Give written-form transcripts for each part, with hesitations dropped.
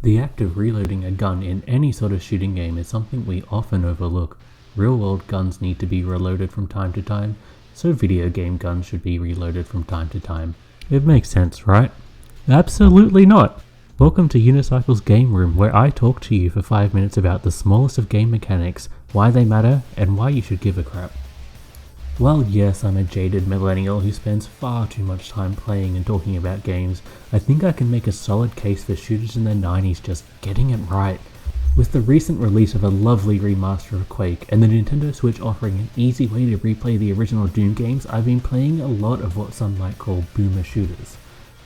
The act of reloading a gun in any sort of shooting game is something we often overlook. Real-world guns need to be reloaded from time to time, so video game guns should be reloaded from time to time. It makes sense, right? Absolutely not! Welcome to Unicycle's Game Room, where I talk to you for 5 minutes about the smallest of game mechanics, why they matter, and why you should give a crap. While yes, I'm a jaded millennial who spends far too much time playing and talking about games, I think I can make a solid case for shooters in the 90s just getting it right. With the recent release of a lovely remaster of Quake and the Nintendo Switch offering an easy way to replay the original Doom games, I've been playing a lot of what some might call boomer shooters.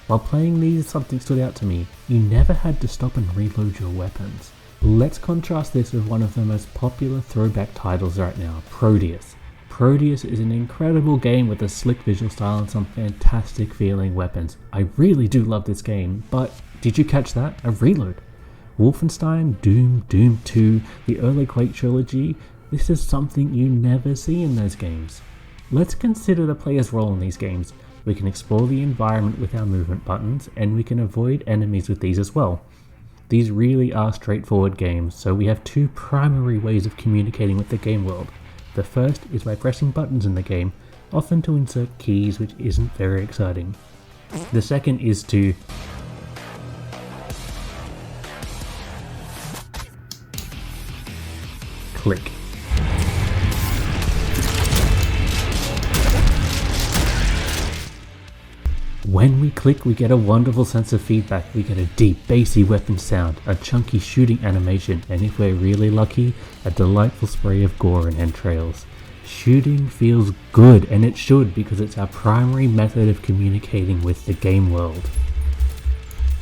While playing these, something stood out to me: you never had to stop and reload your weapons. Let's contrast this with one of the most popular throwback titles right now, Prodeus. Prodeus is an incredible game with a slick visual style and some fantastic feeling weapons. I really do love this game, but did you catch that? A reload. Wolfenstein, Doom, Doom 2, the early Quake trilogy, this is something you never see in those games. Let's consider the player's role in these games. We can explore the environment with our movement buttons, and we can avoid enemies with these as well. These really are straightforward games, so we have two primary ways of communicating with the game world. The first is by pressing buttons in the game, often to insert keys, which isn't very exciting. The second is to click. When we click, we get a wonderful sense of feedback. We get a deep, bassy weapon sound, a chunky shooting animation, and if we're really lucky, a delightful spray of gore and entrails. Shooting feels good, and it should, because it's our primary method of communicating with the game world.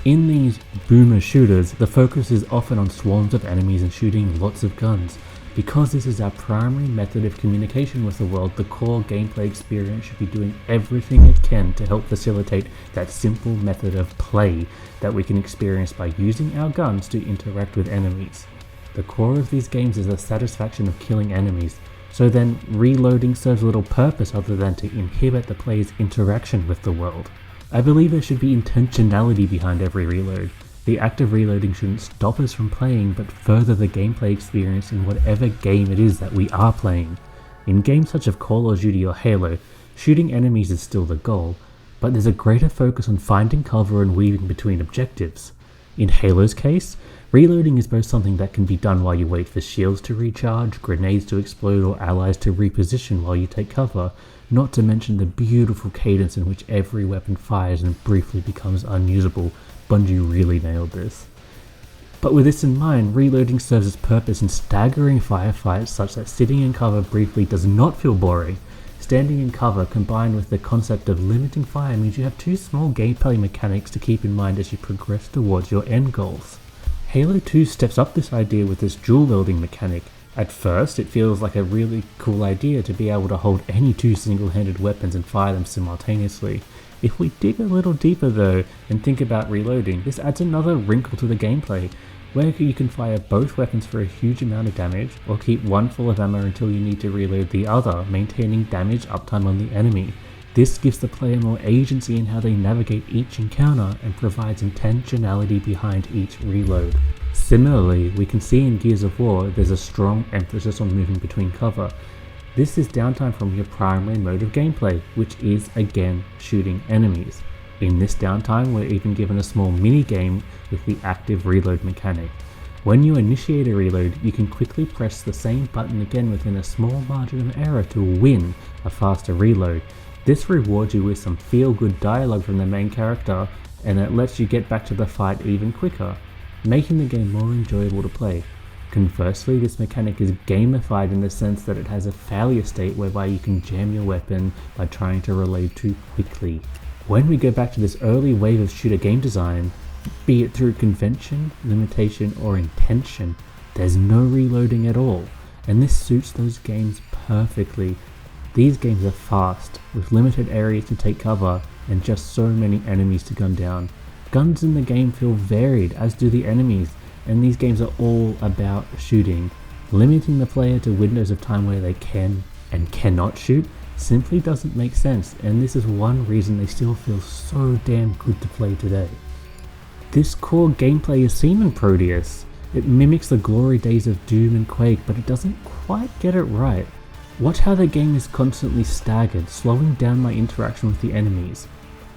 In these boomer shooters, the focus is often on swarms of enemies and shooting lots of guns. Because this is our primary method of communication with the world, the core gameplay experience should be doing everything it can to help facilitate that simple method of play that we can experience by using our guns to interact with enemies. The core of these games is the satisfaction of killing enemies, so then reloading serves little purpose other than to inhibit the player's interaction with the world. I believe there should be intentionality behind every reload. The act of reloading shouldn't stop us from playing, but further the gameplay experience in whatever game it is that we are playing. In games such as Call of Duty or Halo, shooting enemies is still the goal, but there's a greater focus on finding cover and weaving between objectives. In Halo's case, reloading is both something that can be done while you wait for shields to recharge, grenades to explode, or allies to reposition while you take cover, not to mention the beautiful cadence in which every weapon fires and briefly becomes unusable. Bungie really nailed this. But with this in mind, reloading serves its purpose in staggering firefights such that sitting in cover briefly does not feel boring. Standing in cover combined with the concept of limiting fire means you have two small gameplay mechanics to keep in mind as you progress towards your end goals. Halo 2 steps up this idea with this dual wielding mechanic. At first, it feels like a really cool idea to be able to hold any two single-handed weapons and fire them simultaneously. If we dig a little deeper though and think about reloading, this adds another wrinkle to the gameplay, where you can fire both weapons for a huge amount of damage, or keep one full of ammo until you need to reload the other, maintaining damage uptime on the enemy. This gives the player more agency in how they navigate each encounter and provides intentionality behind each reload. Similarly, we can see in Gears of War there's a strong emphasis on moving between cover. This is downtime from your primary mode of gameplay, which is again shooting enemies. In this downtime, we're even given a small mini-game with the active reload mechanic. When you initiate a reload, you can quickly press the same button again within a small margin of error to win a faster reload. This rewards you with some feel-good dialogue from the main character, and it lets you get back to the fight even quicker, making the game more enjoyable to play. Conversely, this mechanic is gamified in the sense that it has a failure state whereby you can jam your weapon by trying to reload too quickly. When we go back to this early wave of shooter game design, be it through convention, limitation, or intention, there's no reloading at all, and this suits those games perfectly. These games are fast, with limited areas to take cover, and just so many enemies to gun down. Guns in the game feel varied, as do the enemies, and these games are all about shooting. Limiting the player to windows of time where they can and cannot shoot simply doesn't make sense, and this is one reason they still feel so damn good to play today. This core gameplay is seen in Prodeus. It mimics the glory days of Doom and Quake, but it doesn't quite get it right. Watch how the game is constantly staggered, slowing down my interaction with the enemies.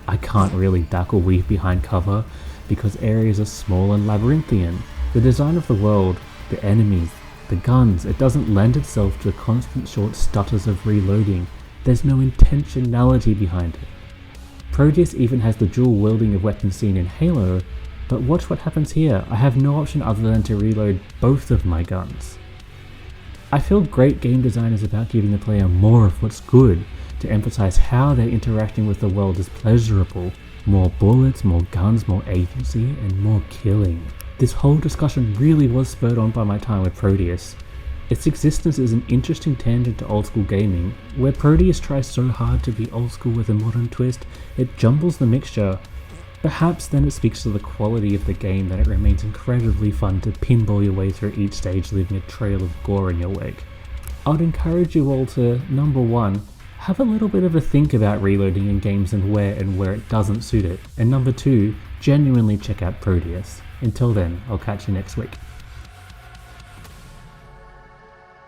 I can't really duck or weave behind cover because areas are small and labyrinthian. The design of the world, the enemies, the guns, it doesn't lend itself to constant short stutters of reloading. There's no intentionality behind it. Prodeus even has the dual wielding of weapons seen in Halo, but watch what happens here. I have no option other than to reload both of my guns. I feel great game design is about giving the player more of what's good, to emphasize how their interacting with the world is pleasurable. More bullets, more guns, more agency, and more killing. This whole discussion really was spurred on by my time with Prodeus. Its existence is an interesting tangent to old school gaming, where Prodeus tries so hard to be old school with a modern twist, it jumbles the mixture. Perhaps then it speaks to the quality of the game that it remains incredibly fun to pinball your way through each stage, leaving a trail of gore in your wake. I would encourage you all to, number 1, have a little bit of a think about reloading in games and where it doesn't suit it, and number 2, genuinely check out Prodeus. Until then, I'll catch you next week.